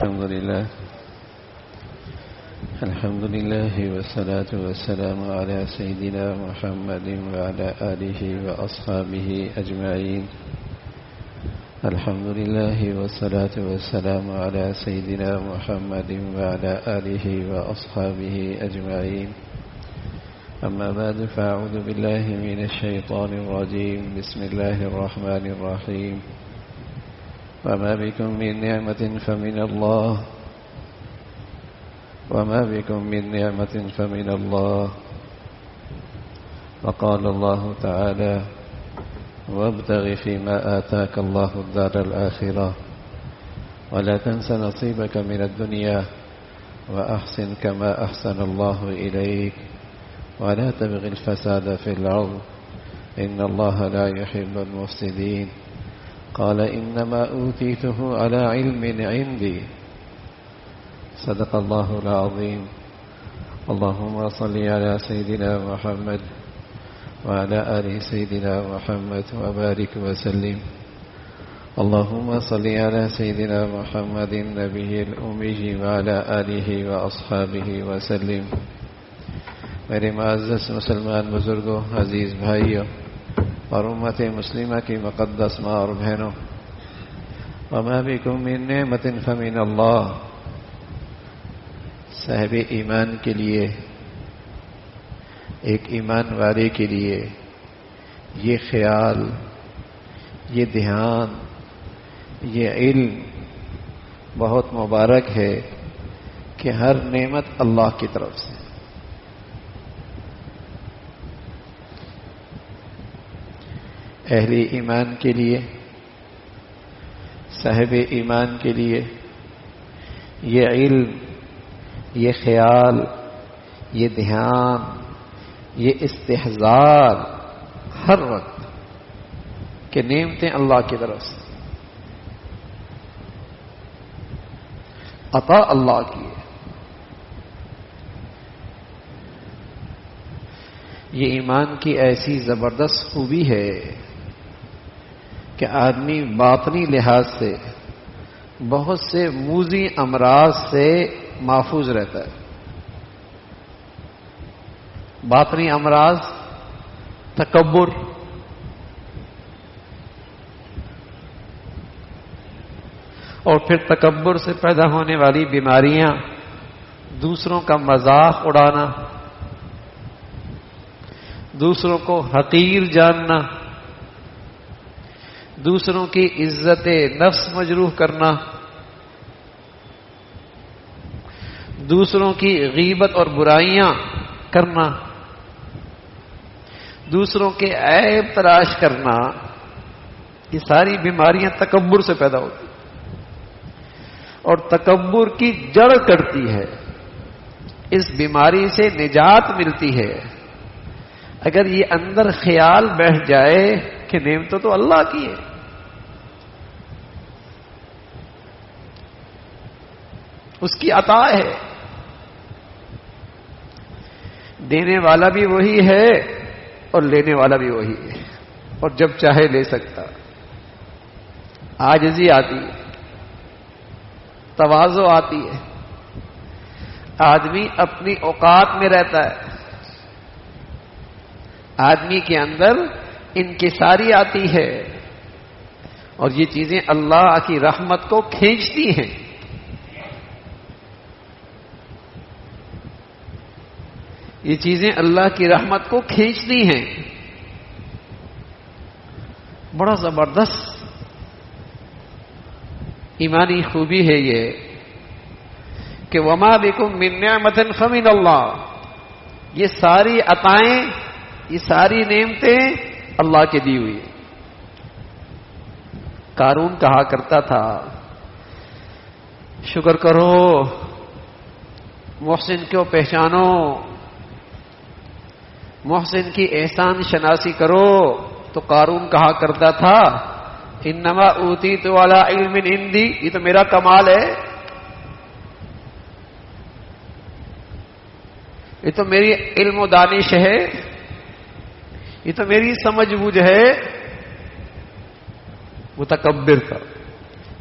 الحمد لله والصلاة والسلام على سيدنا محمد وعلى آله وأصحابه أجمعين. الحمد لله والصلاة والسلام على سيدنا محمد وعلى آله وأصحابه أجمعين. أما بعد فأعوذ بالله من الشيطان الرجيم. بسم الله الرحمن الرحيم. وما بكم من نعمة فمن الله وما بكم من نعمة فمن الله. وقال الله تعالى وابتغ فيما آتاك الله الدار الآخرة ولا تنس نصيبك من الدنيا وأحسن كما أحسن الله إليك ولا تبغ الفساد في الأرض إن الله لا يحب المفسدين. قال إنما أوتيته على علم عندي. صدق الله العظيم. اللهم صل على سيدنا محمد وعلى آل سيدنا محمد وبارك وسلم. اللهم صل على سيدنا محمد النبي الأمي وعلى آله وأصحابه وسلم. میرے معزز مسلمان بزرگوں، عزیز بھائیوں اور امت مسلمہ کی مقدس ماں اور بہنوں، وما بكم من نعمة فمن اللہ. صاحب ایمان کے لیے، ایک ایمان والے کے لیے یہ خیال، یہ دھیان، یہ علم بہت مبارک ہے کہ ہر نعمت اللہ کی طرف سے. اہل ایمان کے لیے، صاحب ایمان کے لیے یہ علم، یہ خیال، یہ دھیان، یہ استحضار ہر وقت کہ نعمتیں اللہ کی طرف سے، عطا اللہ کی ہے. یہ ایمان کی ایسی زبردست خوبی ہے کہ آدمی باطنی لحاظ سے بہت سے موذی امراض سے محفوظ رہتا ہے. باطنی امراض، تکبر، اور پھر تکبر سے پیدا ہونے والی بیماریاں، دوسروں کا مذاق اڑانا، دوسروں کو حقیر جاننا، دوسروں کی عزت نفس مجروح کرنا، دوسروں کی غیبت اور برائیاں کرنا، دوسروں کے عیب تراش کرنا، یہ ساری بیماریاں تکبر سے پیدا ہوتی اور تکبر کی جڑ کٹتی ہے. اس بیماری سے نجات ملتی ہے اگر یہ اندر خیال بیٹھ جائے کہ نعمت تو اللہ کی ہے. اس کی عطا ہے، دینے والا بھی وہی ہے اور لینے والا بھی وہی ہے، اور جب چاہے لے سکتا. عاجزی آتی ہے، تواضع آتی ہے، آدمی اپنی اوقات میں رہتا ہے، آدمی کے اندر انکساری آتی ہے، اور یہ چیزیں اللہ کی رحمت کو کھینچتی ہیں. یہ چیزیں اللہ کی رحمت کو کھینچتی ہیں. بڑا زبردست ایمانی خوبی ہے یہ کہ وما بکم من نعمت فمن اللہ. یہ ساری عطائیں، یہ ساری نعمتیں اللہ کے دی ہوئی. قارون کہا کرتا تھا شکر کرو، محسن کو پہچانو، محسن کی احسان شناسی کرو. تو قارون کہا کرتا تھا انما اوتیت علی علم عندی، یہ تو میرا کمال ہے، یہ تو میری علم و دانش ہے، یہ تو میری سمجھ بوجھ ہے. متکبر تھا،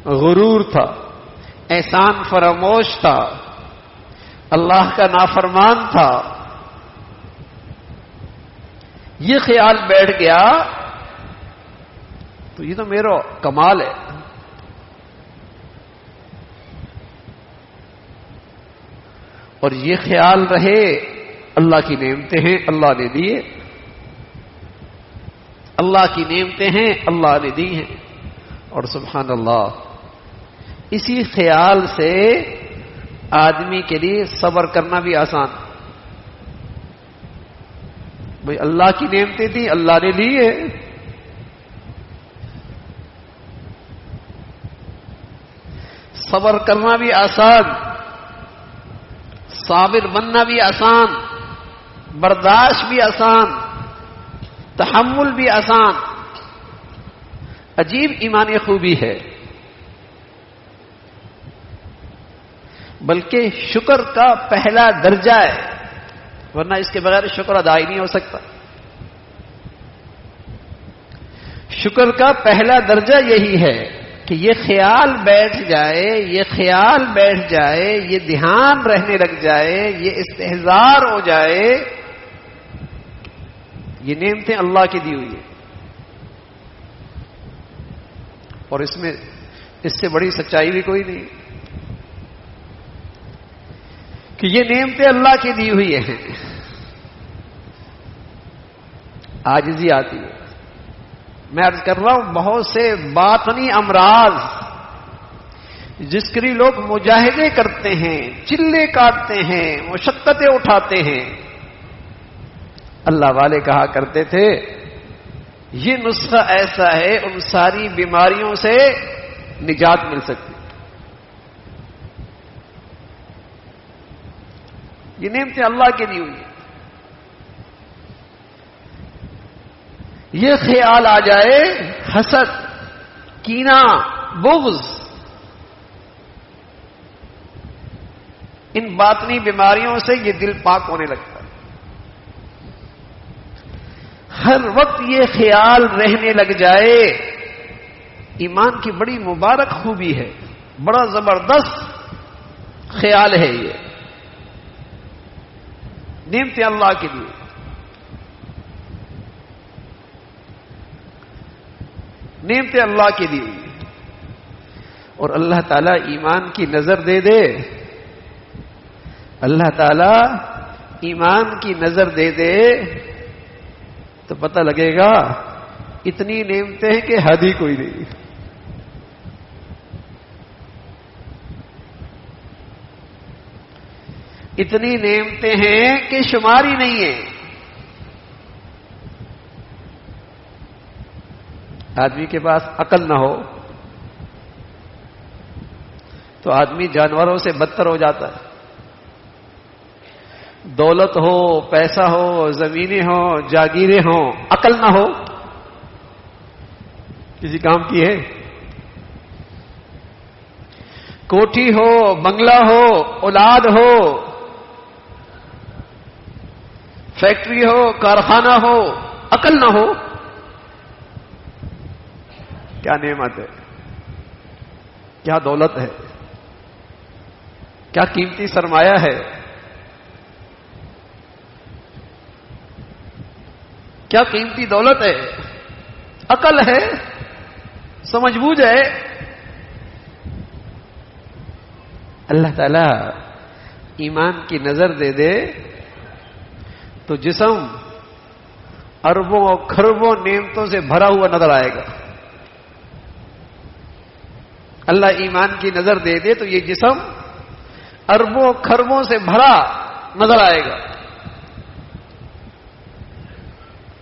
غرور تھا، احسان فراموش تھا، اللہ کا نافرمان تھا، یہ خیال بیٹھ گیا تو یہ تو میرا کمال ہے. اور یہ خیال رہے اللہ کی نعمتیں ہیں اللہ نے دیے، اللہ کی نعمتیں ہیں اللہ نے دی ہیں. اور سبحان اللہ، اسی خیال سے آدمی کے لیے صبر کرنا بھی آسان. بھئی اللہ کی نعمتیں تھیں اللہ نے دی ہے، صبر کرنا بھی آسان، صابر بننا بھی آسان، برداشت بھی آسان، تحمل بھی آسان. عجیب ایمانی خوبی ہے. بلکہ شکر کا پہلا درجہ ہے، ورنہ اس کے بغیر شکر ادا ہی نہیں ہو سکتا. شکر کا پہلا درجہ یہی ہے کہ یہ خیال بیٹھ جائے، یہ خیال بیٹھ جائے، یہ دھیان رہنے لگ جائے، یہ استحضار ہو جائے، یہ نعمتیں اللہ کی دی ہوئی ہیں. اور اس سے بڑی سچائی بھی کوئی نہیں کہ یہ نعمتیں اللہ کی دی ہوئی ہیں. عاجزی آتی ہے. میں عرض کر رہا ہوں بہت سے باطنی امراض جس کے لیے لوگ مجاہدے کرتے ہیں، چلے کاٹتے ہیں، مشقتیں اٹھاتے ہیں، اللہ والے کہا کرتے تھے یہ نسخہ ایسا ہے ان ساری بیماریوں سے نجات مل سکتی. یہ نعمتیں اللہ کے دی ہوئی ہیں. یہ خیال آ جائے حسد، کینہ، بغض، ان باطنی بیماریوں سے یہ دل پاک ہونے لگتا ہے. ہر وقت یہ خیال رہنے لگ جائے، ایمان کی بڑی مبارک خوبی ہے، بڑا زبردست خیال ہے. یہ نعمتیں اللہ کے لیے. نعمتیں اللہ کے لیے. اور اللہ تعالیٰ ایمان کی نظر دے دے، اللہ تعالیٰ ایمان کی نظر دے دے تو پتہ لگے گا اتنی نعمتیں ہیں کہ حد ہی کوئی نہیں. اتنی نعمتیں ہیں کہ شمار ہی نہیں ہے. آدمی کے پاس عقل نہ ہو تو آدمی جانوروں سے بدتر ہو جاتا ہے. دولت ہو، پیسہ ہو، زمینیں ہو، جاگیریں ہوں، عقل نہ ہو کسی کام کی ہے. کوٹھی ہو، بنگلہ ہو، اولاد ہو، فیکٹری ہو، کارخانہ ہو، عقل نہ ہو، کیا نعمت ہے، کیا دولت ہے، کیا قیمتی سرمایہ ہے، کیا قیمتی دولت ہے. عقل ہے، سمجھ بوجھ ہے. اللہ تعالی ایمان کی نظر دے دے تو جسم اربوں اور کھربوں نعمتوں سے بھرا ہوا نظر آئے گا. اللہ ایمان کی نظر دے دے تو یہ جسم اربوں کھربوں سے بھرا نظر آئے گا.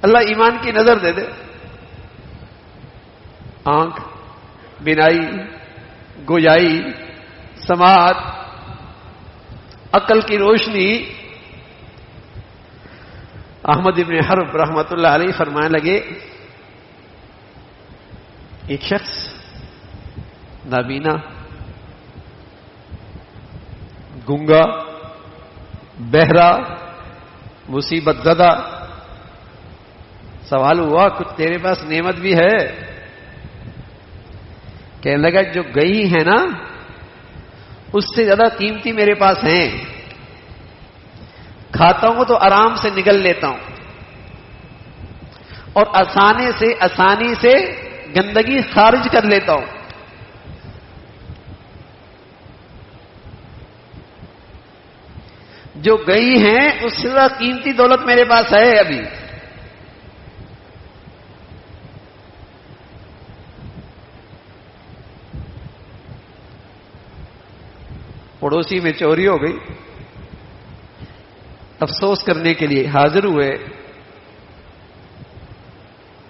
اللہ ایمان کی نظر دے دے. آنکھ، بینائی، گویائی، سماعت، عقل کی روشنی. احمد ابن حرب رحمۃ اللہ علیہ فرمانے لگے ایک شخص نابینا، گنگا، بہرا، مصیبت زدہ. سوال ہوا کچھ تیرے پاس نعمت بھی ہے؟ کہنے لگا جو گئی ہے نا اس سے زیادہ قیمتی میرے پاس ہیں. کھاتا ہوں تو آرام سے نگل لیتا ہوں اور آسانی سے گندگی خارج کر لیتا ہوں. جو گئی ہیں اس سے زیادہ قیمتی دولت میرے پاس ہے ابھی. پڑوسی میں چوری ہو گئی، افسوس کرنے کے لیے حاضر ہوئے.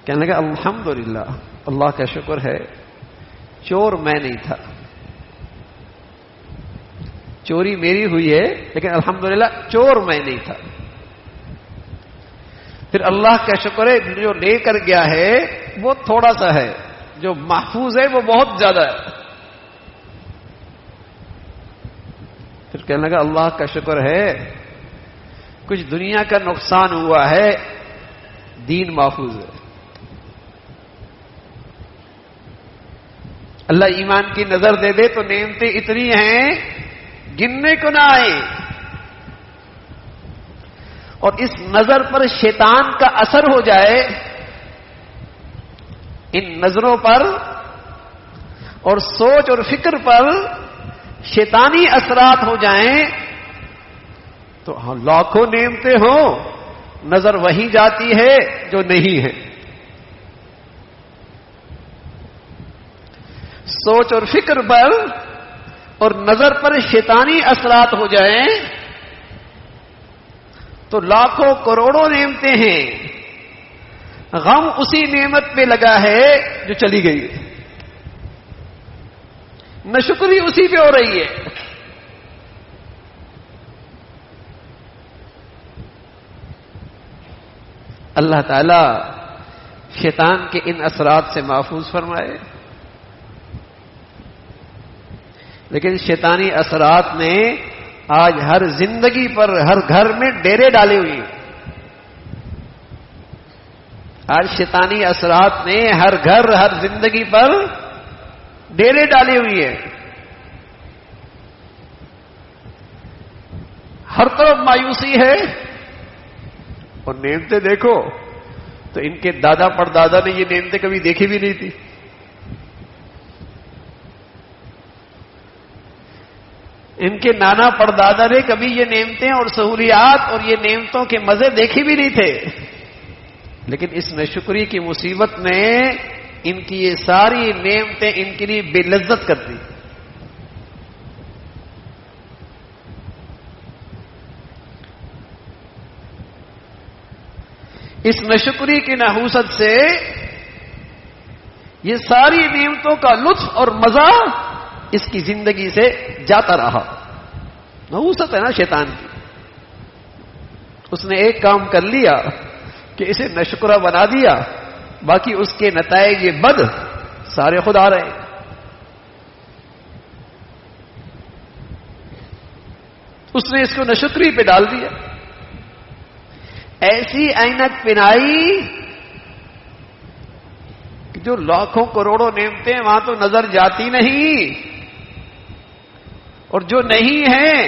کہنے لگا الحمدللہ، اللہ کا شکر ہے، چور میں نہیں تھا. چوری میری ہوئی ہے لیکن الحمدللہ چور میں نہیں تھا. پھر اللہ کا شکر ہے جو لے کر گیا ہے وہ تھوڑا سا ہے، جو محفوظ ہے وہ بہت زیادہ ہے. پھر کہنے لگا اللہ کا شکر ہے کچھ دنیا کا نقصان ہوا ہے، دین محفوظ ہے. اللہ ایمان کی نظر دے دے تو نعمتیں اتنی ہیں گننے کو نہ آئے. اور اس نظر پر شیطان کا اثر ہو جائے، ان نظروں پر اور سوچ اور فکر پر شیطانی اثرات ہو جائیں تو لاکھوں نعمتیں ہوں، نظر وہی جاتی ہے جو نہیں ہے. سوچ اور فکر پر اور نظر پر شیطانی اثرات ہو جائیں تو لاکھوں کروڑوں نعمتیں ہیں، غم اسی نعمت پہ لگا ہے جو چلی گئی ہے، ناشکری اسی پہ ہو رہی ہے. اللہ تعالی شیطان کے ان اثرات سے محفوظ فرمائے. لیکن شیطانی اثرات نے آج ہر زندگی پر، ہر گھر میں ڈیرے ڈالے ہوئے ہیں. آج شیطانی اثرات نے ہر گھر، ہر زندگی پر ڈیرے ڈالے ہوئے ہیں. ہر طرف مایوسی ہے. اور نعمتیں دیکھو تو ان کے دادا پردادا نے یہ نعمتیں کبھی دیکھی بھی نہیں تھی. ان کے نانا پردادا نے کبھی یہ نعمتیں اور سہولیات اور یہ نعمتوں کے مزے دیکھے بھی نہیں تھے. لیکن اس ناشکری کی مصیبت نے ان کی یہ ساری نعمتیں ان کے لیے بے لذت کر دی. اس ناشکری کی نحوست سے یہ ساری نعمتوں کا لطف اور مزہ اس کی زندگی سے جاتا رہا. نحوست ہے نا شیطان کی. اس نے ایک کام کر لیا کہ اسے ناشکرا بنا دیا، باقی اس کے نتائج یہ بد سارے خود آ رہے ہیں. اس نے اس کو ناشکری پہ ڈال دیا. ایسی اینک پہنائی کہ جو لاکھوں کروڑوں نعمتیں وہاں تو نظر جاتی نہیں، اور جو نہیں ہیں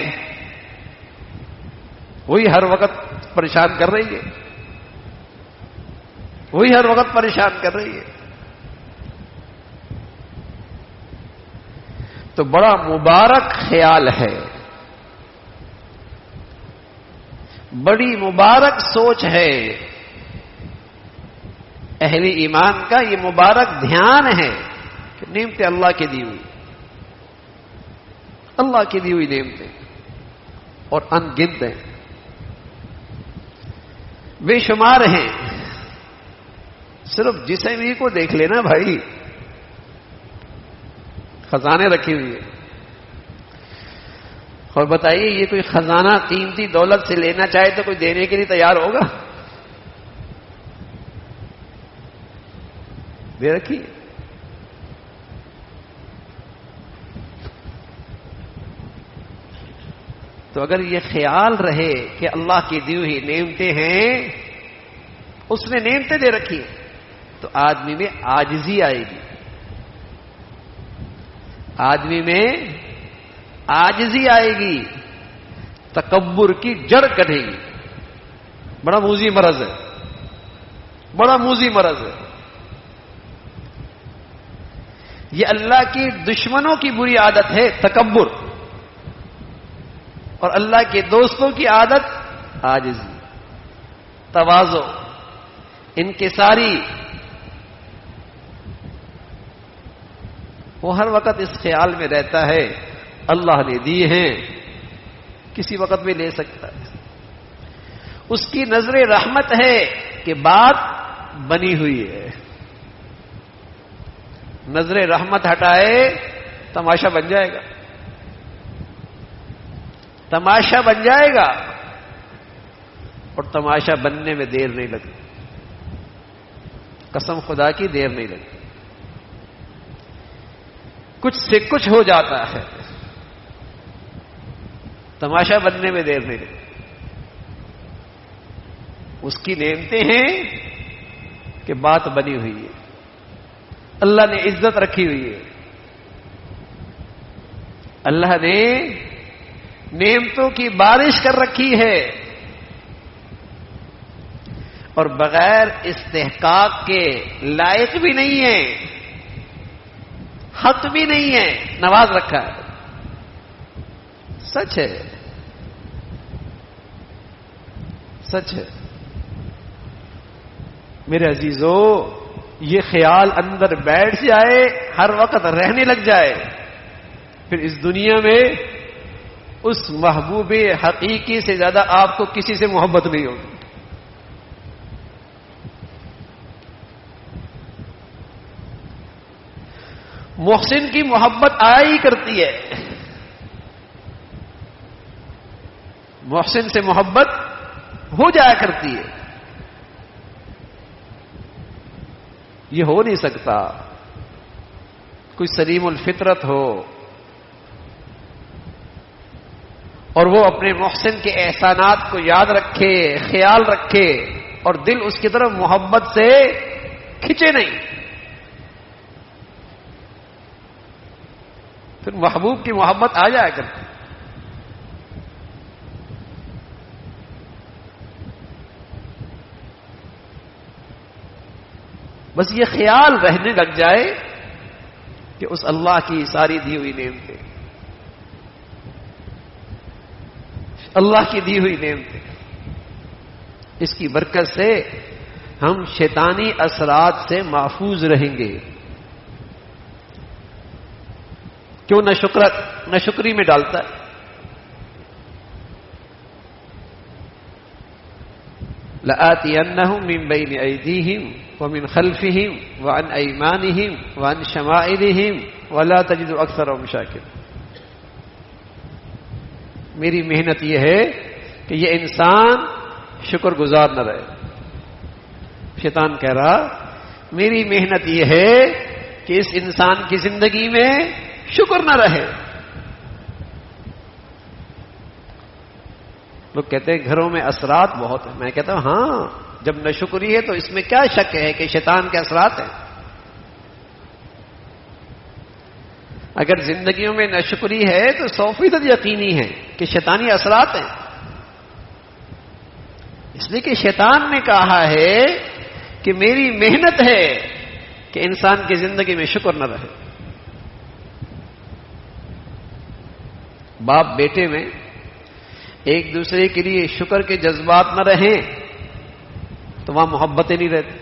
وہی ہر وقت پریشان کر رہی ہے، وہی ہر وقت پریشان کر رہی ہے. تو بڑا مبارک خیال ہے، بڑی مبارک سوچ ہے اہل ایمان کا. یہ مبارک دھیان ہے کہ نعمتیں اللہ کی دی ہوئی، اللہ کی دی ہوئی نعمتیں اور ان گنت ہیں، بے شمار ہیں. صرف جسم کو دیکھ لینا بھائی، خزانے رکھی ہوئی ہیں. اور بتائیے یہ کوئی خزانہ قیمتی دولت سے لینا چاہے تو کوئی دینے کے لیے تیار ہوگا؟ دے رکھی. تو اگر یہ خیال رہے کہ اللہ کی دی ہوئی نعمتیں ہیں، اس نے نعمتیں دے رکھی ہیں، تو آدمی میں عاجزی آئے گی، آدمی میں عاجزی آئے گی، تکبر کی جڑ کٹے گی. بڑا موذی مرض ہے، بڑا موذی مرض ہے. یہ اللہ کی دشمنوں کی بری عادت ہے تکبر، اور اللہ کے دوستوں کی عادت عاجزی، تواضع، انکساری. وہ ہر وقت اس خیال میں رہتا ہے اللہ نے دی ہیں، کسی وقت بھی لے سکتا ہے. اس کی نظر رحمت ہے کہ بات بنی ہوئی ہے. نظر رحمت ہٹائے تماشا بن جائے گا، تماشا بن جائے گا. اور تماشا بننے میں دیر نہیں لگتی، قسم خدا کی دیر نہیں لگتی. کچھ سے کچھ ہو جاتا ہے، تماشا بننے میں دیر نہیں لگتی. اس کی نعمتیں ہیں کہ بات بنی ہوئی ہے، اللہ نے عزت رکھی ہوئی ہے، اللہ نے نعمتوں کی بارش کر رکھی ہے، اور بغیر استحقاق کے لائق بھی نہیں ہے، حق بھی نہیں ہے، نواز رکھا ہے. سچ ہے، سچ ہے. میرے عزیزو، یہ خیال اندر بیٹھ جائے، ہر وقت رہنے لگ جائے، پھر اس دنیا میں اس محبوب حقیقی سے زیادہ آپ کو کسی سے محبت نہیں ہوگی. محسن کی محبت آیا ہی کرتی ہے، محسن سے محبت ہو جایا کرتی ہے. یہ ہو نہیں سکتا کوئی سلیم الفطرت ہو اور وہ اپنے محسن کے احسانات کو یاد رکھے، خیال رکھے، اور دل اس کی طرف محبت سے کھنچے نہیں. پھر محبوب کی محبت آ جایا کرتی. بس یہ خیال رہنے لگ جائے کہ اس اللہ کی ساری دی ہوئی نعمتیں، اللہ کی دی ہوئی نعمتیں، اس کی برکت سے ہم شیطانی اثرات سے محفوظ رہیں گے. کیوں نہ شکری میں ڈالتا ہے. لَآتِيَنَّهُم مِّن بَيْنِ أَيْدِيهِمْ وَمِنْ خَلْفِهِمْ وَعَنْ أَيْمَانِهِمْ وَعَنْ شَمَائِلِهِمْ وَلَا تَجِدُ أَكْثَرَهُمْ شَاكِرِينَ. میری محنت یہ ہے کہ یہ انسان شکر گزار نہ رہے. شیطان کہہ رہا میری محنت یہ ہے کہ اس انسان کی زندگی میں شکر نہ رہے. لوگ کہتے ہیں گھروں میں اثرات بہت ہیں. میں کہتا ہوں ہاں، جب ناشکری ہے تو اس میں کیا شک ہے کہ شیطان کے اثرات ہیں. اگر زندگیوں میں ناشکری ہے تو 100% یقینی ہے کہ شیطانی اثرات ہیں. اس لیے کہ شیطان نے کہا ہے کہ میری محنت ہے کہ انسان کی زندگی میں شکر نہ رہے. باپ بیٹے میں ایک دوسرے کے لیے شکر کے جذبات نہ رہیں تو وہاں محبتیں نہیں رہتی.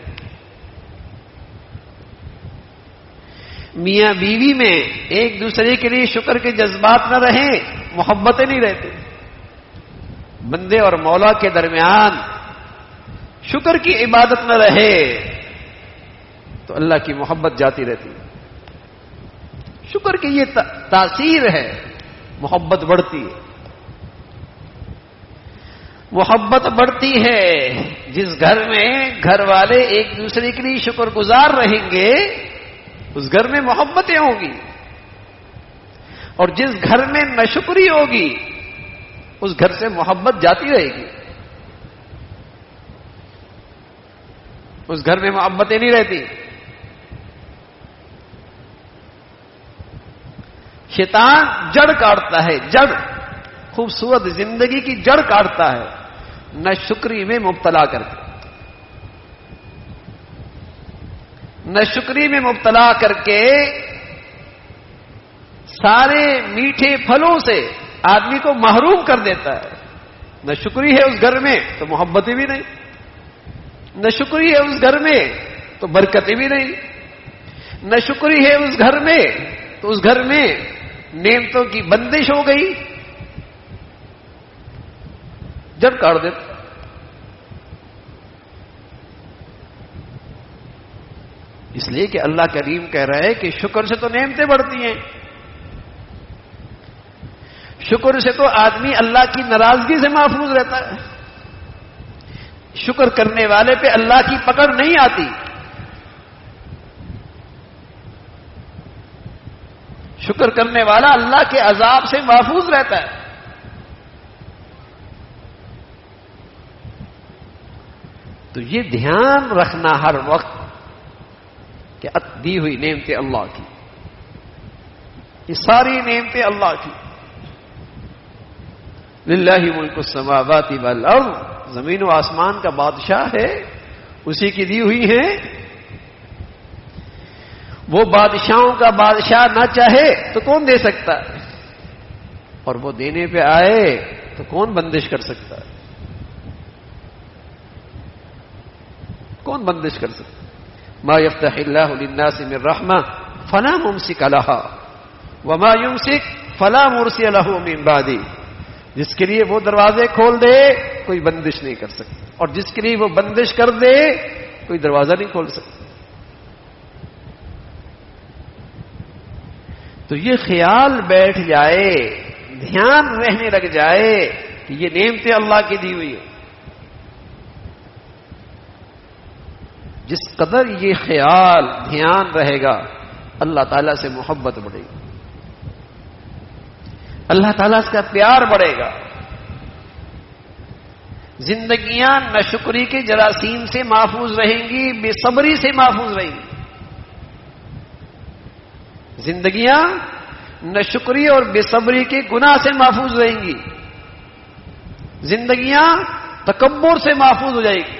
میاں بیوی میں ایک دوسرے کے لیے شکر کے جذبات نہ رہیں محبتیں نہیں رہتی. بندے اور مولا کے درمیان شکر کی عبادت نہ رہے تو اللہ کی محبت جاتی رہتی. شکر کی یہ تاثیر ہے، محبت بڑھتی ہے. محبت بڑھتی ہے جس گھر میں گھر والے ایک دوسرے کے لیے شکر گزار رہیں گے اس گھر میں محبتیں ہوں گی، اور جس گھر میں ناشکری ہوگی اس گھر سے محبت جاتی رہے گی. اس گھر میں محبتیں نہیں رہتی. شیطان جڑ کاٹتا ہے، جڑ، خوبصورت زندگی کی جڑ کاٹتا ہے ناشکری میں مبتلا کر کے، ناشکری میں مبتلا کر کے سارے میٹھے پھلوں سے آدمی کو محروم کر دیتا ہے۔ ناشکری ہے اس گھر میں تو محبتیں بھی نہیں، ناشکری ہے اس گھر میں تو برکتیں بھی نہیں، ناشکری ہے اس گھر میں تو اس گھر میں نعمتوں کی بندش ہو گئی، جڑ کاٹ دیتا۔ اس لیے کہ اللہ کریم کہہ رہا ہے کہ شکر سے تو نعمتیں بڑھتی ہیں، شکر سے تو آدمی اللہ کی ناراضگی سے محفوظ رہتا ہے، شکر کرنے والے پہ اللہ کی پکڑ نہیں آتی، شکر کرنے والا اللہ کے عذاب سے محفوظ رہتا ہے۔ تو یہ دھیان رکھنا ہر وقت کہ دی ہوئی نعمتیں اللہ کی، یہ ساری نعمتیں اللہ کی۔ للہ ملک السماوات والارض، زمین و آسمان کا بادشاہ ہے، اسی کی دی ہوئی ہے۔ وہ بادشاہوں کا بادشاہ نہ چاہے تو کون دے سکتا ہے، اور وہ دینے پہ آئے تو کون بندش کر سکتا ہے، کون بندش کر سکتا ہے؟ ما یفتح اللہ للناس من رحمہ فلا ممسک لہا وما یمسک فلا مرسی لہ من بعدہ، جس کے لیے وہ دروازے کھول دے کوئی بندش نہیں کر سکتا، اور جس کے لیے وہ بندش کر دے کوئی دروازہ نہیں کھول سکتا۔ تو یہ خیال بیٹھ جائے، دھیان رہنے لگ جائے کہ یہ نعمتیں اللہ کی دی ہوئی ہے۔ جس قدر یہ خیال دھیان رہے گا اللہ تعالیٰ سے محبت بڑھے گی، اللہ تعالیٰ سے کا پیار بڑھے گا، زندگیاں ناشکری کے جراثیم سے محفوظ رہیں گی، بے صبری سے محفوظ رہیں گی، زندگیاں ناشکری اور بے صبری کے گناہ سے محفوظ رہیں گی، زندگیاں تکبر سے محفوظ ہو جائے گی۔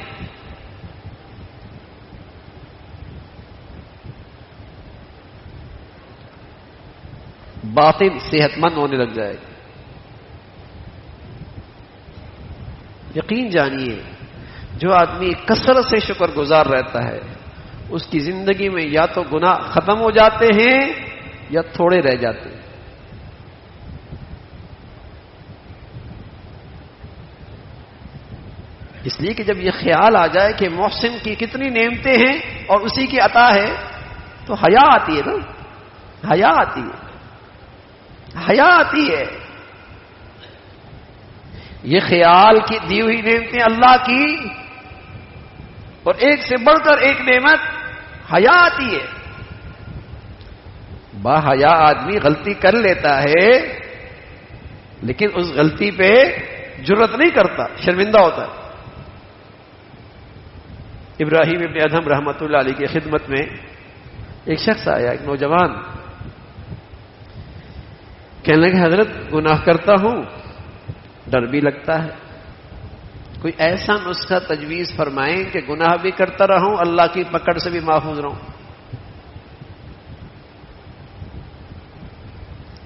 باطن صحت مند ہونے لگ جائے گا۔ یقین جانیے جو آدمی کثرت سے شکر گزار رہتا ہے اس کی زندگی میں یا تو گناہ ختم ہو جاتے ہیں یا تھوڑے رہ جاتے ہیں۔ اس لیے کہ جب یہ خیال آ جائے کہ محسن کی کتنی نعمتیں ہیں اور اسی کی عطا ہے تو حیا آتی ہے نا، حیا آتی ہے، حیا آتی ہے۔ یہ خیال کی دی ہوئی نعمتیں اللہ کی، اور ایک سے بڑھ کر ایک نعمت حیا آتی ہے۔ با حیا آدمی غلطی کر لیتا ہے لیکن اس غلطی پہ جرأت نہیں کرتا، شرمندہ ہوتا ہے۔ ابراہیم ابن ادہم رحمۃ اللہ علیہ کی خدمت میں ایک شخص آیا، ایک نوجوان، کہنے لگے حضرت گناہ کرتا ہوں، ڈر بھی لگتا ہے، کوئی ایسا نسخہ تجویز فرمائیں کہ گناہ بھی کرتا رہوں اللہ کی پکڑ سے بھی محفوظ رہوں۔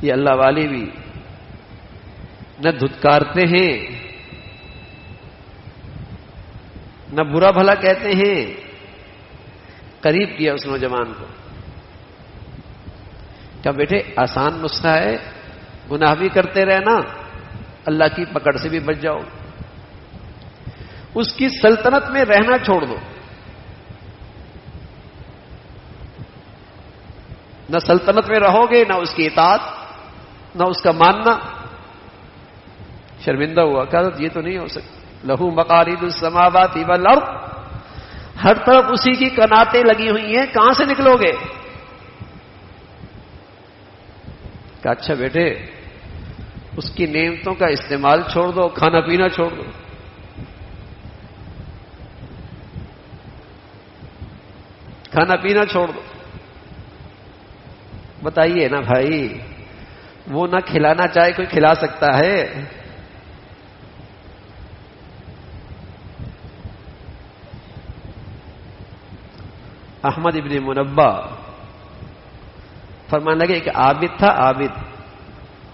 یہ اللہ والے بھی نہ دھتکارتے ہیں نہ برا بھلا کہتے ہیں، قریب کیا اس نوجوان کو، کیا بیٹے آسان نسخہ ہے، گناہ بھی کرتے رہنا اللہ کی پکڑ سے بھی بچ جاؤ، اس کی سلطنت میں رہنا چھوڑ دو، نہ سلطنت میں رہو گے نہ اس کی اطاعت نہ اس کا ماننا۔ شرمندہ ہوا، کہا یہ تو نہیں ہو سکتا، لہو مقالید السماوات والارض، ہر طرف اسی کی کناتیں لگی ہوئی ہیں، کہاں سے نکلو گے؟ کہ اچھا بیٹے اس کی نعمتوں کا استعمال چھوڑ دو، کھانا پینا چھوڑ دو، کھانا پینا چھوڑ دو۔ بتائیے نا بھائی، وہ نہ کھلانا چاہے کوئی کھلا سکتا ہے؟ احمد ابن منبہ فرمانے لگے کہ عابد تھا، عابد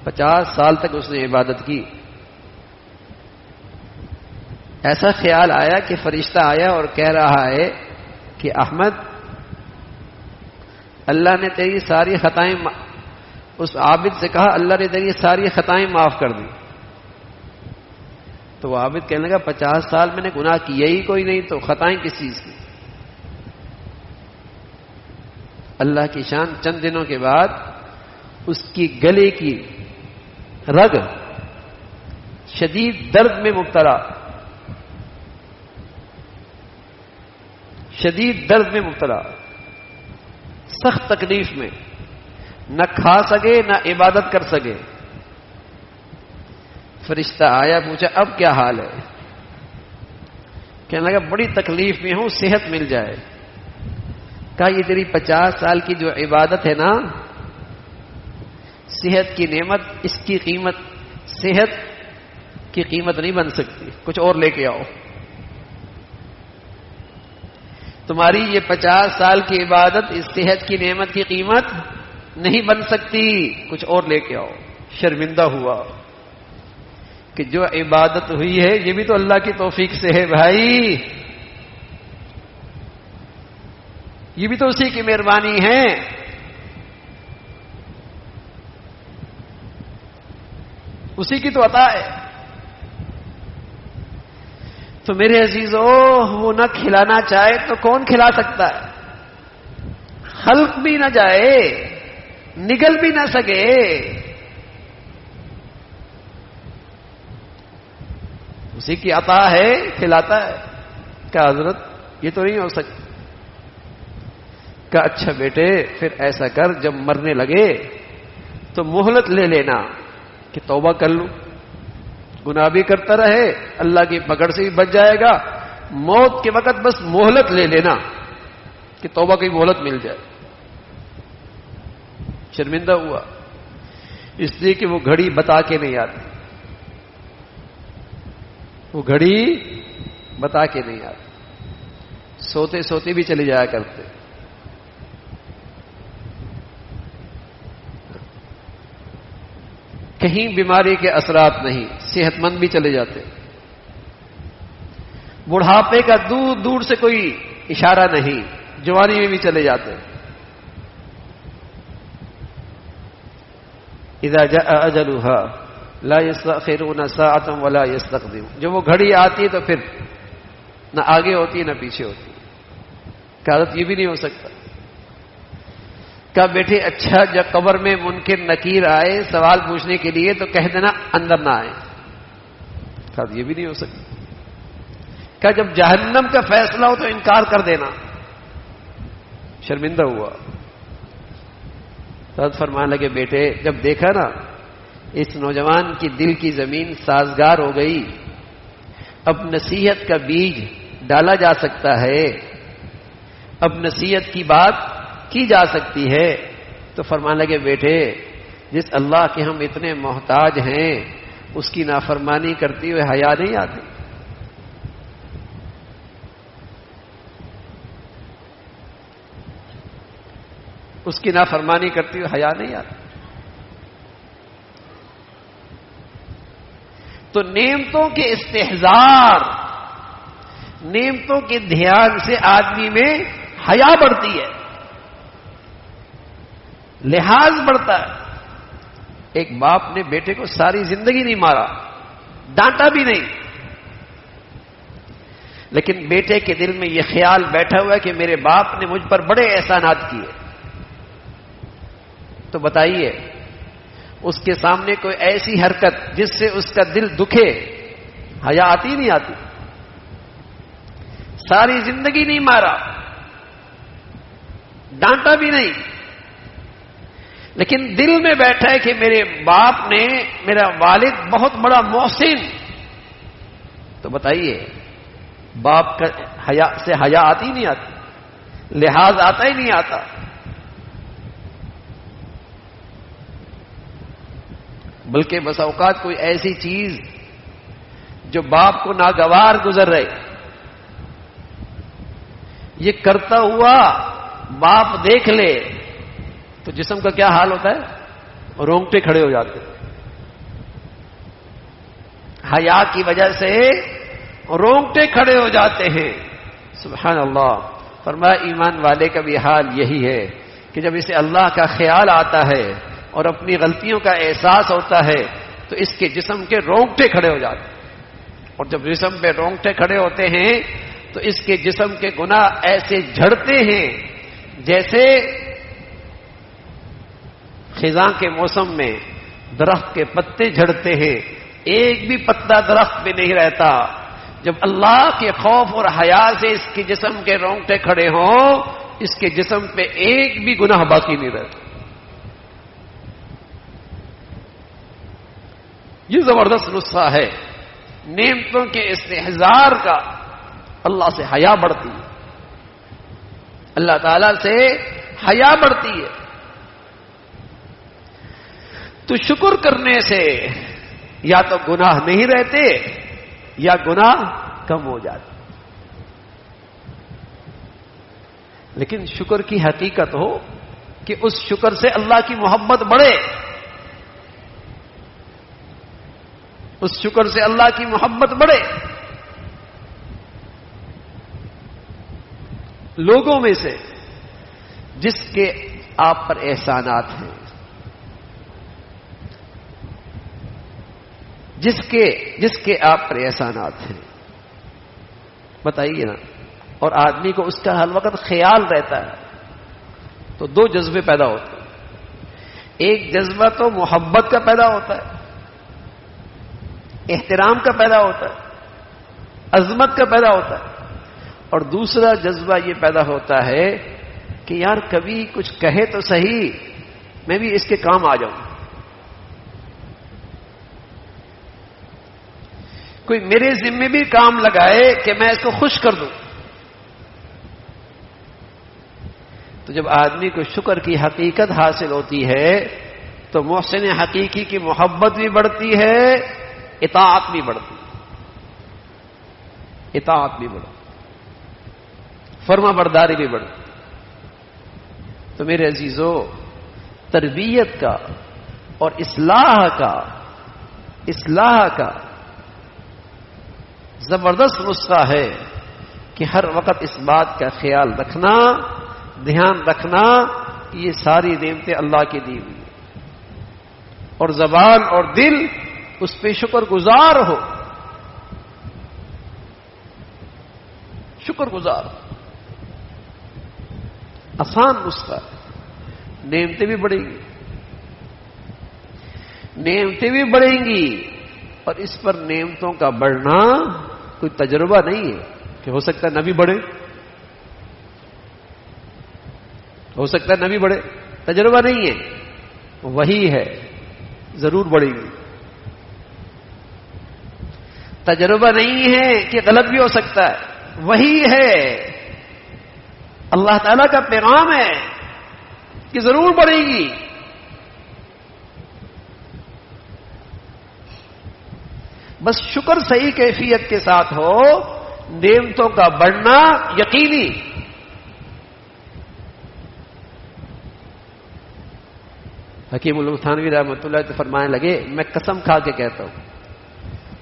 50 سال تک اس نے عبادت کی. ایسا خیال آیا کہ فرشتہ آیا اور کہہ رہا ہے کہ احمد، اللہ نے تیری ساری خطائیں، اس عابد سے کہا اللہ نے تیری ساری خطائیں معاف کر دی. تو وہ عابد کہنے لگا 50 سال میں نے گناہ کیا ہی کوئی نہیں، تو خطائیں کس چیز کی؟ اللہ کی شان. چند دنوں کے بعد اس کی گلے کی رگ شدید درد میں مبتلا، شدید درد میں مبتلا، سخت تکلیف میں، نہ کھا سکے نہ عبادت کر سکے. فرشتہ آیا، پوچھا اب کیا حال ہے؟ کہنے لگا بڑی تکلیف میں ہوں، صحت مل جائے. کہا یہ تیری 50 سال کی جو عبادت ہے نا، صحت کی نعمت، اس کی قیمت، صحت کی قیمت نہیں بن سکتی، کچھ اور لے کے آؤ. تمہاری یہ 50 سال کی عبادت اس صحت کی نعمت کی قیمت نہیں بن سکتی، کچھ اور لے کے آؤ. شرمندہ ہوا کہ جو عبادت ہوئی ہے یہ بھی تو اللہ کی توفیق سے ہے بھائی، یہ بھی تو اسی کی مہربانی ہے. اسی کی تو عطا ہے. تو میرے عزیزو، وہ نہ کھلانا چاہے تو کون کھلا سکتا ہے؟ خلق بھی نہ جائے، نگل بھی نہ سکے، اسی کی عطا ہے، کھلاتا ہے. کیا حضرت یہ تو نہیں ہو سکتا؟ کہ اچھا بیٹے پھر ایسا کر، جب مرنے لگے تو مہلت لے لینا کہ توبہ کر لوں. گناہ بھی کرتا رہے، اللہ کی پکڑ سے بھی بچ جائے گا. موت کے وقت بس مہلت لے لینا کہ توبہ کی مہلت مل جائے. شرمندہ ہوا اس لیے کہ وہ گھڑی بتا کے نہیں آتی، وہ گھڑی بتا کے نہیں آتی. سوتے سوتے بھی چلے جایا کرتے. کہیں بیماری کے اثرات نہیں، صحت مند بھی چلے جاتے. بڑھاپے کا دور دور سے کوئی اشارہ نہیں، جوانی میں بھی چلے جاتے. اذا جاء اجلها لا يستأخرون ساعة ولا يستقدمون. جب وہ گھڑی آتی تو پھر نہ آگے ہوتی نہ پیچھے ہوتی. قیادت یہ بھی نہیں ہو سکتا. کہا بیٹے اچھا جب قبر میں منکر نکیر آئے سوال پوچھنے کے لیے تو کہہ دینا اندر نہ آئے. کہا یہ بھی نہیں ہو سکتا. کہا جب جہنم کا فیصلہ ہو تو انکار کر دینا. شرمندہ ہوا. حضرت فرمانے لگے بیٹے جب دیکھا نا اس نوجوان کی دل کی زمین سازگار ہو گئی، اب نصیحت کا بیج ڈالا جا سکتا ہے، اب نصیحت کی بات کی جا سکتی ہے، تو فرمانے لگے بیٹے جس اللہ کے ہم اتنے محتاج ہیں اس کی نافرمانی کرتے ہوئے حیا نہیں آتی. اس کی نافرمانی کرتے ہوئے حیا نہیں آتی. تو نعمتوں کے استحضار، نعمتوں کے دھیان سے آدمی میں حیا بڑھتی ہے، لحاظ بڑھتا ہے. ایک باپ نے بیٹے کو ساری زندگی نہیں مارا، ڈانٹا بھی نہیں، لیکن بیٹے کے دل میں یہ خیال بیٹھا ہوا ہے کہ میرے باپ نے مجھ پر بڑے احسانات کیے. تو بتائیے اس کے سامنے کوئی ایسی حرکت جس سے اس کا دل دکھے، حیا آتی نہیں آتی؟ ساری زندگی نہیں مارا، ڈانٹا بھی نہیں، لیکن دل میں بیٹھا ہے کہ میرے باپ نے، میرا والد بہت بڑا محسن. تو بتائیے باپ کا حیا سے حیا آتی نہیں آتی؟ لحاظ آتا ہی نہیں آتا؟ بلکہ بس اوقات کوئی ایسی چیز جو باپ کو ناگوار گزر رہے، یہ کرتا ہوا باپ دیکھ لے تو جسم کا کیا حال ہوتا ہے؟ رونگٹے کھڑے ہو جاتے ہیں۔ حیا کی وجہ سے رونگٹے کھڑے ہو جاتے ہیں۔ سبحان اللہ۔ فرمایا ایمان والے کا بھی حال یہی ہے کہ جب اسے اللہ کا خیال آتا ہے اور اپنی غلطیوں کا احساس ہوتا ہے تو اس کے جسم کے رونگٹے کھڑے ہو جاتے ہیں، اور جب جسم پہ رونگٹے کھڑے ہوتے ہیں تو اس کے جسم کے گناہ ایسے جھڑتے ہیں جیسے خزاں کے موسم میں درخت کے پتے جھڑتے ہیں، ایک بھی پتا درخت پہ نہیں رہتا۔ جب اللہ کے خوف اور حیا سے اس کے جسم کے رونگٹے کھڑے ہوں، اس کے جسم پہ ایک بھی گناہ باقی نہیں رہتا۔ یہ زبردست نسخہ ہے نعمتوں کے استحضار کا۔ اللہ سے حیا بڑھتی ہے، اللہ تعالی سے حیا بڑھتی ہے، تو شکر کرنے سے یا تو گناہ نہیں رہتے یا گناہ کم ہو جاتے۔ لیکن شکر کی حقیقت ہو کہ اس شکر سے اللہ کی محبت بڑھے، اس شکر سے اللہ کی محبت بڑھے۔ لوگوں میں سے جس کے آپ پر احسانات ہیں، جس کے آپ پر احسانات ہیں، بتائیے نا، اور آدمی کو اس کا ہر وقت خیال رہتا ہے تو دو جذبے پیدا ہوتے ہیں۔ ایک جذبہ تو محبت کا پیدا ہوتا ہے، احترام کا پیدا ہوتا ہے، عظمت کا پیدا ہوتا ہے، اور دوسرا جذبہ یہ پیدا ہوتا ہے کہ یار کبھی کچھ کہے تو صحیح، میں بھی اس کے کام آ جاؤں، کوئی میرے ذمے بھی کام لگائے کہ میں اس کو خوش کر دوں۔ تو جب آدمی کو شکر کی حقیقت حاصل ہوتی ہے تو محسن حقیقی کی محبت بھی بڑھتی ہے، اطاعت بھی بڑھتی ہے، اطاعت بھی بڑھتی، فرما برداری بھی بڑھتی۔ تو میرے عزیزو، تربیت کا اور اصلاح کا زبردست نسخہ ہے کہ ہر وقت اس بات کا خیال رکھنا، دھیان رکھنا کہ یہ ساری نعمتیں اللہ کی دی ہوئی ہیں، اور زبان اور دل اس پہ شکر گزار ہو، شکر گزار۔ آسان نسخہ، نعمتیں بھی بڑھیں گی، نعمتیں بھی بڑھیں گی، اور اس پر نعمتوں کا بڑھنا کوئی تجربہ نہیں ہے کہ ہو سکتا ہے نہ بھی بڑھے، ہو سکتا ہے نہ بھی بڑھے، تجربہ نہیں ہے، وہی ہے، ضرور بڑھے گی۔ تجربہ نہیں ہے کہ غلط بھی ہو سکتا ہے، وہی ہے، اللہ تعالیٰ کا پیغام ہے کہ ضرور بڑھے گی۔ بس شکر صحیح کیفیت کے ساتھ ہو، نعمتوں کا بڑھنا یقینی۔ حکیم التھانوی رحمۃ اللہ سے فرمانے لگے، میں قسم کھا کے کہتا ہوں،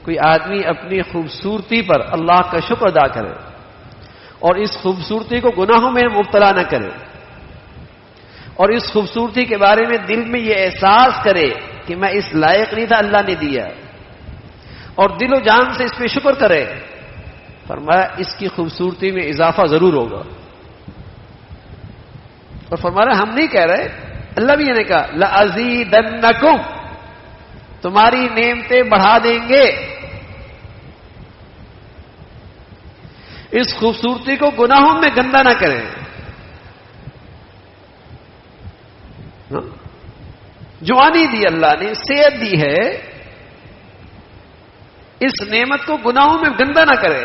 کوئی آدمی اپنی خوبصورتی پر اللہ کا شکر ادا کرے اور اس خوبصورتی کو گناہوں میں مبتلا نہ کرے، اور اس خوبصورتی کے بارے میں دل میں یہ احساس کرے کہ میں اس لائق نہیں تھا، اللہ نے دیا، اور دل و جان سے اس پہ شکر کرے، فرمایا اس کی خوبصورتی میں اضافہ ضرور ہوگا۔ اور فرمایا ہم نہیں کہہ رہے، اللہ بھی یہ نے کہا لَأَزِيدَنَّكُمْ، تمہاری نعمتیں بڑھا دیں گے۔ اس خوبصورتی کو گناہوں میں گندا نہ کریں، جوانی دی اللہ نے، صحت دی ہے، اس نعمت کو گناہوں میں گندا نہ کرے،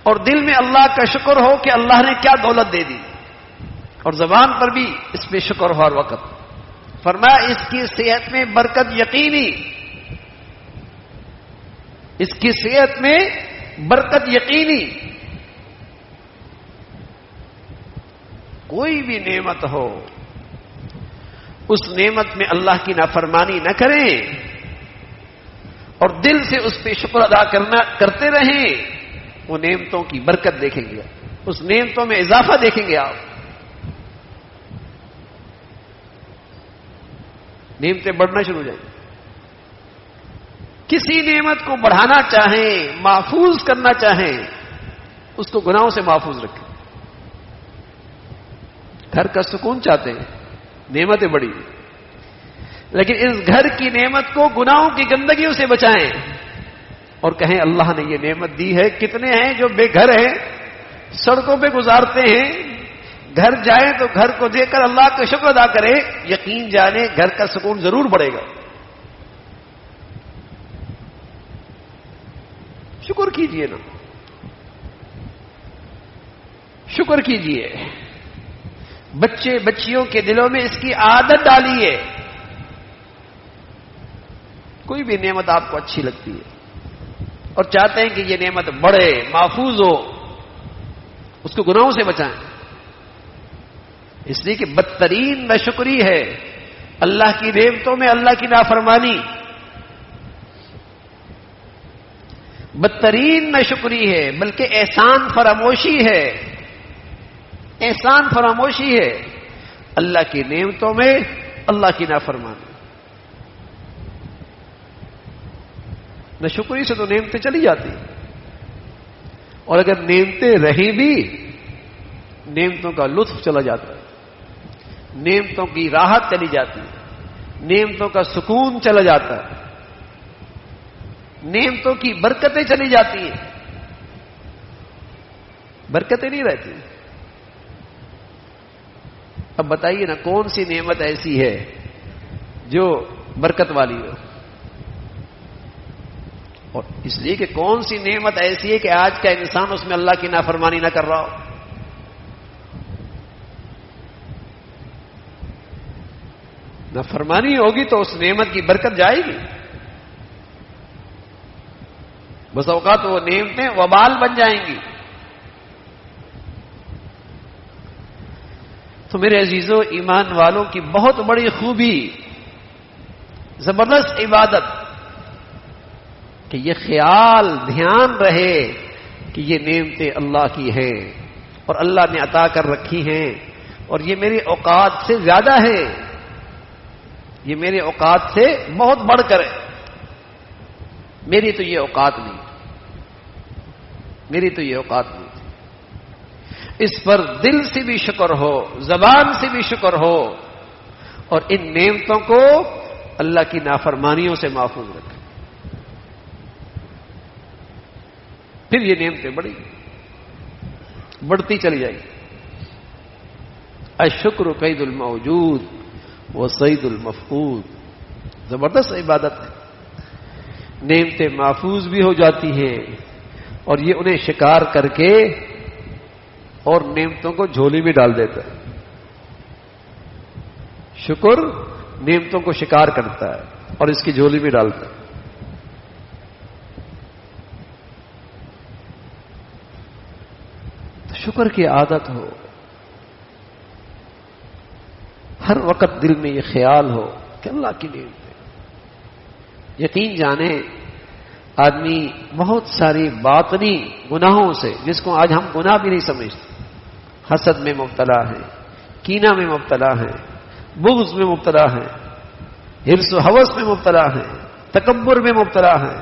اور دل میں اللہ کا شکر ہو کہ اللہ نے کیا دولت دے دی، اور زبان پر بھی اس پہ شکر ہو ہر وقت۔ فرمایا اس کی صحت میں برکت یقینی، اس کی صحت میں برکت یقینی. کوئی بھی نعمت ہو اس نعمت میں اللہ کی نافرمانی نہ کریں اور دل سے اس پہ شکر ادا کرتے رہیں. وہ نعمتوں کی برکت دیکھیں گے، اس نعمتوں میں اضافہ دیکھیں گے. آپ نعمتیں بڑھنا شروع ہو جائیں. کسی نعمت کو بڑھانا چاہیں، محفوظ کرنا چاہیں، اس کو گناہوں سے محفوظ رکھیں. گھر کا سکون چاہتے ہیں، نعمتیں بڑی، لیکن اس گھر کی نعمت کو گناہوں کی گندگیوں سے بچائیں اور کہیں اللہ نے یہ نعمت دی ہے. کتنے ہیں جو بے گھر ہیں، سڑکوں پہ گزارتے ہیں، گھر جائیں تو گھر کو دیکھ کر اللہ کا شکر ادا کریں. یقین جانے گھر کا سکون ضرور بڑھے گا. شکر کیجئے نا، شکر کیجئے. بچے بچیوں کے دلوں میں اس کی عادت ڈالیے. کوئی بھی نعمت آپ کو اچھی لگتی ہے اور چاہتے ہیں کہ یہ نعمت بڑھے، محفوظ ہو، اس کو گناہوں سے بچائیں. اس لیے کہ بدترین ناشکری ہے اللہ کی نعمتوں میں اللہ کی نافرمانی. بدترین ناشکری ہے، بلکہ احسان فراموشی ہے. احسان فراموشی ہے اللہ کی نعمتوں میں اللہ کی نافرمانی. ناشکری سے تو نعمتیں چلی جاتی، اور اگر نعمتیں رہیں بھی نعمتوں کا لطف چلا جاتا ہے، نعمتوں کی راحت چلی جاتی ہے، نعمتوں کا سکون چلا جاتا ہے، نعمتوں کی برکتیں چلی جاتی ہیں. برکتیں نہیں رہتی. اب بتائیے نا کون سی نعمت ایسی ہے جو برکت والی ہو؟ اور اس لیے کہ کون سی نعمت ایسی ہے کہ آج کا انسان اس میں اللہ کی نافرمانی نہ کر رہا ہو؟ نافرمانی ہوگی تو اس نعمت کی برکت جائے گی. بس اوقات وہ نعمتیں وبال بن جائیں گی. تو میرے عزیزوں، ایمان والوں کی بہت بڑی خوبی، زبردست عبادت کہ یہ خیال دھیان رہے کہ یہ نعمتیں اللہ کی ہیں اور اللہ نے عطا کر رکھی ہیں اور یہ میری اوقات سے زیادہ ہے، یہ میرے اوقات سے بہت بڑھ کر ہے. میری تو یہ اوقات نہیں، میری تو یہ اوقات نہیں. اس پر دل سے بھی شکر ہو، زبان سے بھی شکر ہو اور ان نعمتوں کو اللہ کی نافرمانیوں سے محفوظ رکھے. پھر یہ نعمتیں بڑھتی چلی جائیں گی. الشکر قید الموجود و صید المفقود. زبردست عبادت ہے. نعمتیں محفوظ بھی ہو جاتی ہیں اور یہ انہیں شکار کر کے اور نعمتوں کو جھولی میں ڈال دیتا ہے. شکر نعمتوں کو شکار کرتا ہے اور اس کی جھولی میں ڈالتا ہے. تو شکر کی عادت ہو، ہر وقت دل میں یہ خیال ہو کہ اللہ کی نعمت ہے. یقین جانے آدمی بہت ساری باطنی گناہوں سے، جس کو آج ہم گناہ بھی نہیں سمجھتے، حسد میں مبتلا ہے، کینہ میں مبتلا ہے، بغض میں مبتلا ہے، حرص و ہوس میں مبتلا ہے، تکبر میں مبتلا ہے،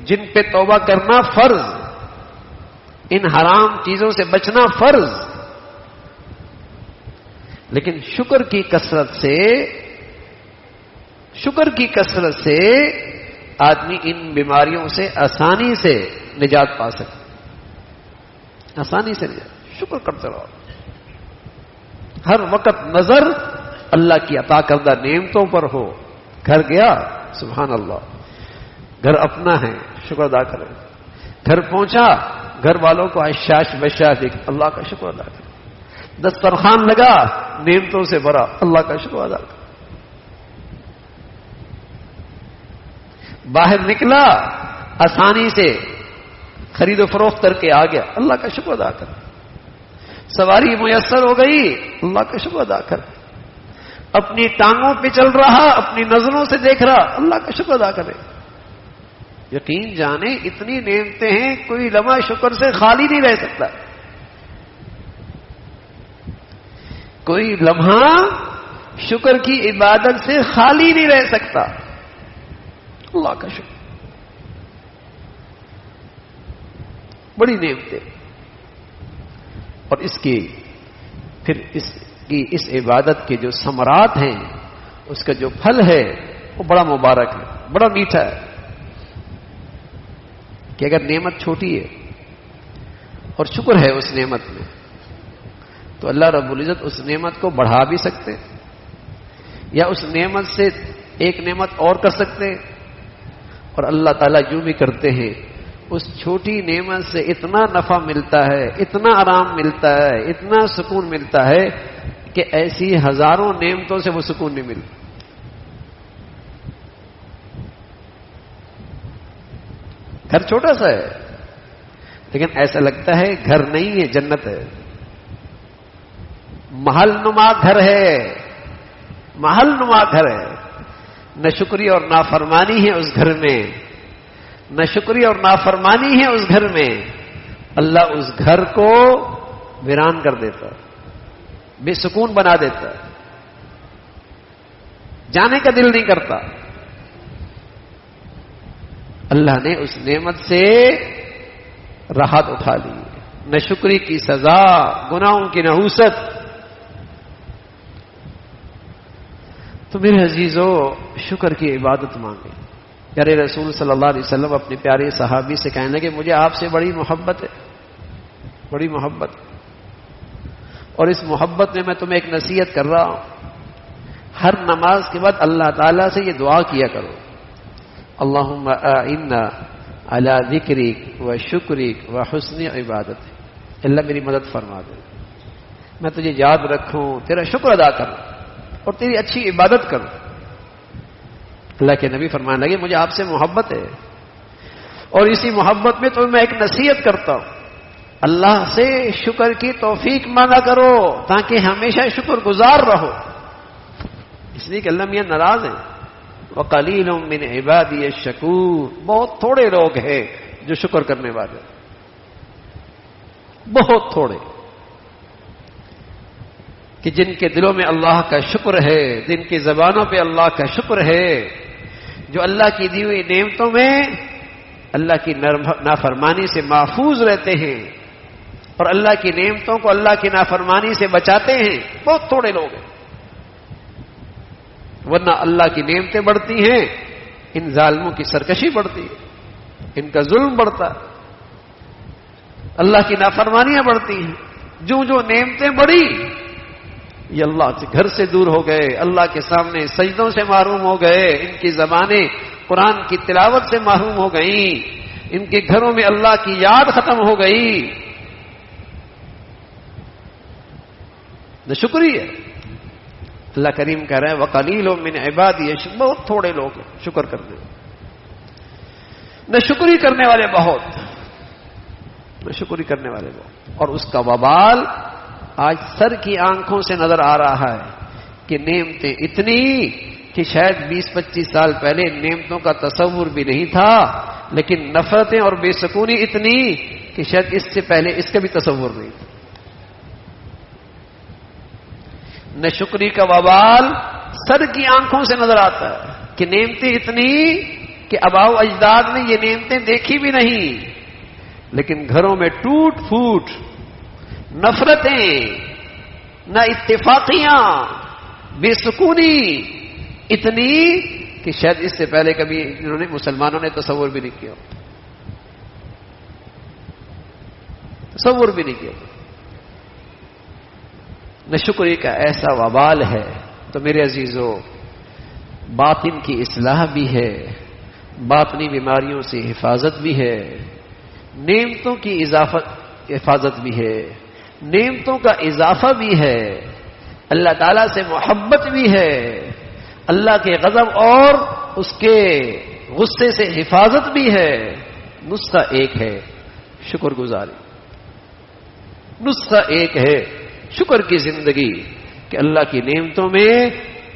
جن پہ توبہ کرنا فرض، ان حرام چیزوں سے بچنا فرض. لیکن شکر کی کثرت سے آدمی ان بیماریوں سے آسانی سے نجات پا سکتا. آسانی سے نجات. شکر کرتے رہو. ہر وقت نظر اللہ کی عطا کردہ نعمتوں پر ہو. گھر گیا سبحان اللہ، گھر اپنا ہے شکر ادا کرے. گھر پہنچا گھر والوں کو اشاش بشاش دیکھ اللہ کا شکر ادا کرے. دسترخوان لگا نعمتوں سے بھرا، اللہ کا شکر ادا کر. باہر نکلا آسانی سے خرید و فروخت کر کے آ گیا، اللہ کا شکر ادا کر. سواری میسر ہو گئی، اللہ کا شکر ادا کر. اپنی ٹانگوں پہ چل رہا، اپنی نظروں سے دیکھ رہا، اللہ کا شکر ادا کرے. یقین جانے اتنی نعمتیں ہیں، کوئی لمحہ شکر سے خالی نہیں رہ سکتا. کوئی لمحہ شکر کی عبادت سے خالی نہیں رہ سکتا. اللہ کا شکر، بڑی نعمتیں. اور اس کی پھر اس عبادت کے جو ثمرات ہیں، اس کا جو پھل ہے وہ بڑا مبارک ہے، بڑا میٹھا ہے. کہ اگر نعمت چھوٹی ہے اور شکر ہے اس نعمت میں، تو اللہ رب العزت اس نعمت کو بڑھا بھی سکتے، یا اس نعمت سے ایک نعمت اور کر سکتے. اور اللہ تعالیٰ جو بھی کرتے ہیں، اس چھوٹی نعمت سے اتنا نفع ملتا ہے، اتنا آرام ملتا ہے، اتنا سکون ملتا ہے کہ ایسی ہزاروں نعمتوں سے وہ سکون نہیں ملتا. گھر چھوٹا سا ہے لیکن ایسا لگتا ہے گھر نہیں ہے، جنت ہے. محل نما گھر ہے، محل نما گھر ہے. نہ شکری اور نافرمانی ہے اس گھر میں، نہ شکری اور نافرمانی ہے اس گھر میں. اللہ اس گھر کو ویران کر دیتا، بے سکون بنا دیتا، جانے کا دل نہیں کرتا. اللہ نے اس نعمت سے راحت اٹھا لی. نہ شکری کی سزا، گناہوں کی نحوست. تو میرے عزیزو، شکر کی عبادت مانگے. پیارے رسول صلی اللہ علیہ وسلم اپنے پیارے صحابی سے کہنے لگے مجھے آپ سے بڑی محبت ہے، بڑی محبت. اور اس محبت میں تمہیں ایک نصیحت کر رہا ہوں، ہر نماز کے بعد اللہ تعالیٰ سے یہ دعا کیا کرو، اللہم اعنا علی ذکرک و شکرک و حسن عبادتک. اللہ میری مدد فرما دے، میں تجھے یاد رکھوں، تیرا شکر ادا کروں اور تیری اچھی عبادت کروں. اللہ کے نبی فرمانے لگے مجھے آپ سے محبت ہے، اور اسی محبت میں تمہیں میں ایک نصیحت کرتا ہوں، اللہ سے شکر کی توفیق مانگا کرو تاکہ ہمیشہ شکر گزار رہو. اس لیے کہ اللہ میاں ناراض ہیں. وَقَلِيلٌ مِّنْ عِبَادِيَ الشَّكُورُ. بہت تھوڑے لوگ ہیں جو شکر کرنے والے، بہت تھوڑے، کہ جن کے دلوں میں اللہ کا شکر ہے، جن کی زبانوں پہ اللہ کا شکر ہے، جو اللہ کی دی ہوئی نعمتوں میں اللہ کی نافرمانی سے محفوظ رہتے ہیں اور اللہ کی نعمتوں کو اللہ کی نافرمانی سے بچاتے ہیں. بہت تھوڑے لوگ ہیں. ورنہ اللہ کی نعمتیں بڑھتی ہیں، ان ظالموں کی سرکشی بڑھتی ہے، ان کا ظلم بڑھتا ہے، اللہ کی نافرمانیاں بڑھتی ہیں. جو نعمتیں بڑھی، یہ اللہ کے گھر سے دور ہو گئے، اللہ کے سامنے سجدوں سے محروم ہو گئے، ان کی زبانیں قرآن کی تلاوت سے محروم ہو گئیں، ان کے گھروں میں اللہ کی یاد ختم ہو گئی. نہ شکری ہے. اللہ کریم کہہ رہا ہے وَقَلِيلٌ مِّنْ عِبَادِيَ. بہت تھوڑے لوگ ہیں شکر کرنے، نہ شکری کرنے والے بہت، نہ شکری کرنے والے بہت. اور اس کا وبال آج سر کی آنکھوں سے نظر آ رہا ہے کہ نعمتیں اتنی کہ شاید 20-25 سال پہلے نعمتوں کا تصور بھی نہیں تھا، لیکن نفرتیں اور بے سکونی اتنی کہ شاید اس سے پہلے اس کا بھی تصور نہیں تھا. نہ شکری کا وبال سر کی آنکھوں سے نظر آتا ہے کہ نعمتیں اتنی کہ آباء و اجداد نے یہ نعمتیں دیکھی بھی نہیں، لیکن گھروں میں ٹوٹ پھوٹ، نفرتیں، نہ اتفاقیاں، بے سکونی اتنی کہ شاید اس سے پہلے کبھی انہوں نے مسلمانوں نے تصور بھی نہیں کیا، تصور بھی نہیں کیا. نہ شکری کا ایسا وبال ہے. تو میرے عزیزو، باطن کی اصلاح بھی ہے، باطنی بیماریوں سے حفاظت بھی ہے، نعمتوں کی حفاظت بھی ہے، نعمتوں کا اضافہ بھی ہے، اللہ تعالیٰ سے محبت بھی ہے، اللہ کے غضب اور اس کے غصے سے حفاظت بھی ہے۔ نسخہ ایک ہے، شکر گزاری۔ نسخہ ایک ہے شکر کی زندگی، کہ اللہ کی نعمتوں میں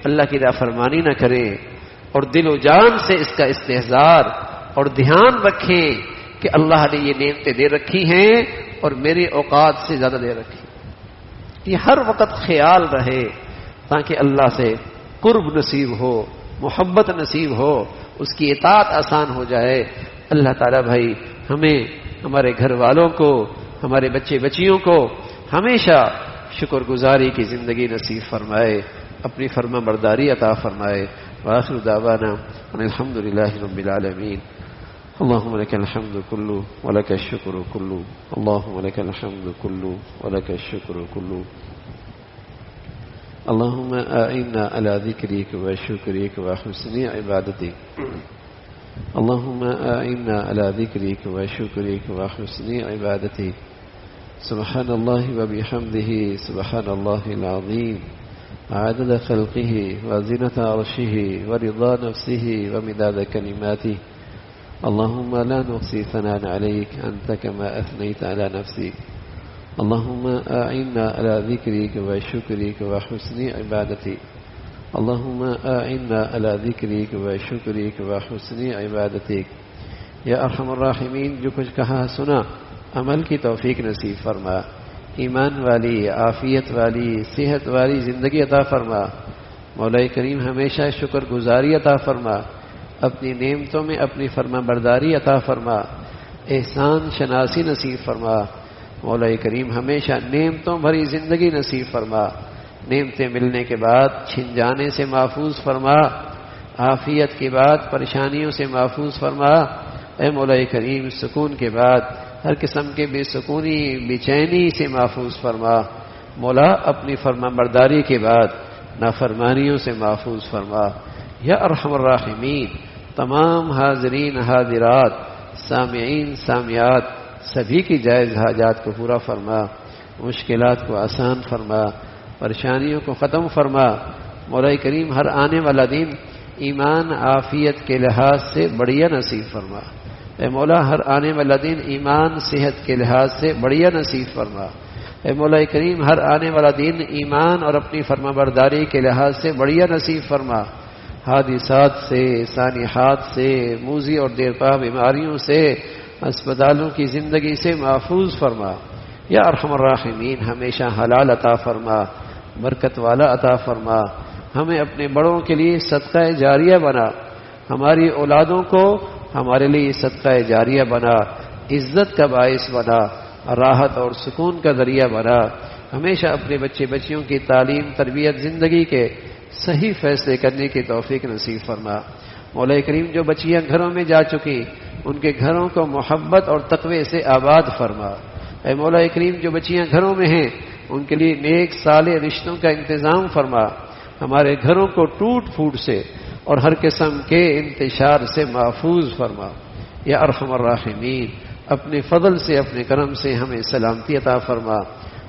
اللہ کی نافرمانی نہ کریں اور دل و جان سے اس کا استحضار اور دھیان رکھیں کہ اللہ نے یہ نعمتیں دے رکھی ہیں اور میرے اوقات سے زیادہ دے رکھی، یہ ہر وقت خیال رہے تاکہ اللہ سے قرب نصیب ہو، محبت نصیب ہو، اس کی اطاعت آسان ہو جائے۔ اللہ تعالیٰ بھائی ہمیں، ہمارے گھر والوں کو، ہمارے بچے بچیوں کو ہمیشہ شکر گزاری کی زندگی نصیب فرمائے، اپنی فرما برداری عطا فرمائے۔ وآخر دعوانا ان الحمد للہ رب العالمین۔ اللهم لك الحمد كله ولك الشكر كله، اللهم لك الحمد كله ولك الشكر كله، اللهم أعنا على ذكرك وشكرك وحسن عبادتك، اللهم أعنا على ذكرك وشكرك وحسن عبادتك، سبحان الله وبحمده سبحان الله العظيم، عدد خلقه وزنة عرشه ورضا نفسه ومداد كلماته، اللهم لا نحصي ثناء عليك أنت كما أثنيت على نفسك، اللهم أعنا على ذكرك وشكرك وحسن عبادتك، اللهم أعنا على ذكرك وشكرك وحسن عبادتك۔ یا ارحم الراحمین، جو کچھ کہا سنا عمل کی توفیق نصیب فرما، ایمان والی، عافیت والی، صحت والی زندگی عطا فرما۔ مولا کریم ہمیشہ شکر گزاری عطا فرما، اپنی نعمتوں میں اپنی فرما برداری عطا فرما، احسان شناسی نصیب فرما۔ مولا کریم ہمیشہ نعمتوں بھری زندگی نصیب فرما، نعمتیں ملنے کے بعد چھن جانے سے محفوظ فرما، عافیت کے بعد پریشانیوں سے محفوظ فرما۔ اے مولا کریم سکون کے بعد ہر قسم کے بے سکونی، بے چینی سے محفوظ فرما۔ مولا اپنی فرما برداری کے بعد نافرمانیوں سے محفوظ فرما۔ یا ارحم الراحمین، تمام حاضرین حاضرات، سامعین سامعات سبھی کی جائز حاجات کو پورا فرما، مشکلات کو آسان فرما، پریشانیوں کو ختم فرما۔ مولا کریم ہر آنے والا دن ایمان عافیت کے لحاظ سے بڑھیا نصیب فرما۔ اے مولا ہر آنے والا دن ایمان صحت کے لحاظ سے بڑھیا نصیب فرما۔ اے مولا کریم ہر آنے والا دن ایمان اور اپنی فرما برداری کے لحاظ سے بڑھیا نصیب فرما۔ حادثات سے، سانحات سے، موذی اور دیرپا بیماریوں سے، اسپتالوں کی زندگی سے محفوظ فرما۔ یا ارحم الراحمین ہمیشہ حلال عطا فرما، برکت والا عطا فرما۔ ہمیں اپنے بڑوں کے لیے صدقہ جاریہ بنا، ہماری اولادوں کو ہمارے لیے صدقہ جاریہ بنا، عزت کا باعث بنا، راحت اور سکون کا ذریعہ بنا۔ ہمیشہ اپنے بچے بچیوں کی تعلیم، تربیت، زندگی کے صحیح فیصلے کرنے کی توفیق نصیب فرما۔ مولا کریم جو بچیاں گھروں میں جا چکی ان کے گھروں کو محبت اور تقوی سے آباد فرما۔ اے مولا کریم جو بچیاں گھروں میں ہیں ان کے لیے نیک صالح رشتوں کا انتظام فرما، ہمارے گھروں کو ٹوٹ پھوٹ سے اور ہر قسم کے انتشار سے محفوظ فرما۔ یا ارحم الراحمین اپنے فضل سے، اپنے کرم سے ہمیں سلامتی عطا فرما،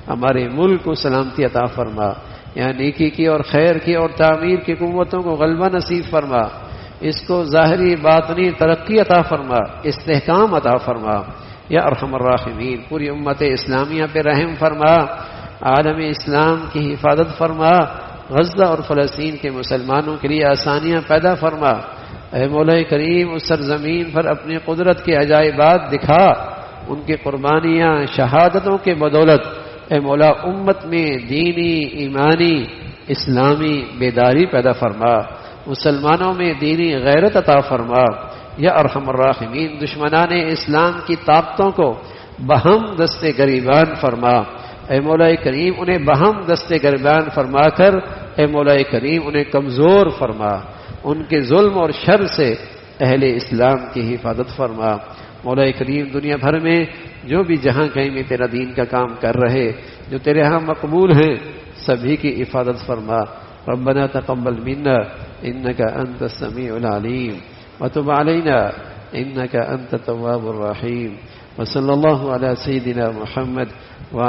ہمارے ملک کو سلامتی عطا فرما، یہاں نیکی کی اور خیر کی اور تعمیر کی قوتوں کو غلبہ نصیب فرما، اس کو ظاہری باطنی ترقی عطا فرما، استحکام عطا فرما۔ یا ارحم الراحمین پوری امت اسلامیہ پہ رحم فرما، عالم اسلام کی حفاظت فرما، غزہ اور فلسطین کے مسلمانوں کے لیے آسانیاں پیدا فرما۔ اے مولا کریم اس سرزمین پر اپنی قدرت کے عجائبات دکھا، ان کی قربانیاں شہادتوں کے بدولت اے مولا امت میں دینی، ایمانی، اسلامی بیداری پیدا فرما، مسلمانوں میں دینی غیرت عطا فرما۔ یا ارحم الراحمین دشمنان اسلام کی طاقتوں کو بہم دستے گریبان فرما، اے مولا کریم انہیں بہم دستے گریبان فرما کر اے مولا کریم انہیں کمزور فرما، ان کے ظلم اور شر سے اہل اسلام کی حفاظت فرما۔ مولا کریم دنیا بھر میں جو بھی جہاں کہیں میں تیرا دین کا کام کر رہے جو تیرے ہاں مقبول ہیں سبھی کی حفاظت فرما۔ ربنا تقبل منا انك انت السميع العليم وتب علينا انك انت التواب الرحيم، وصلى الله على سيدنا محمد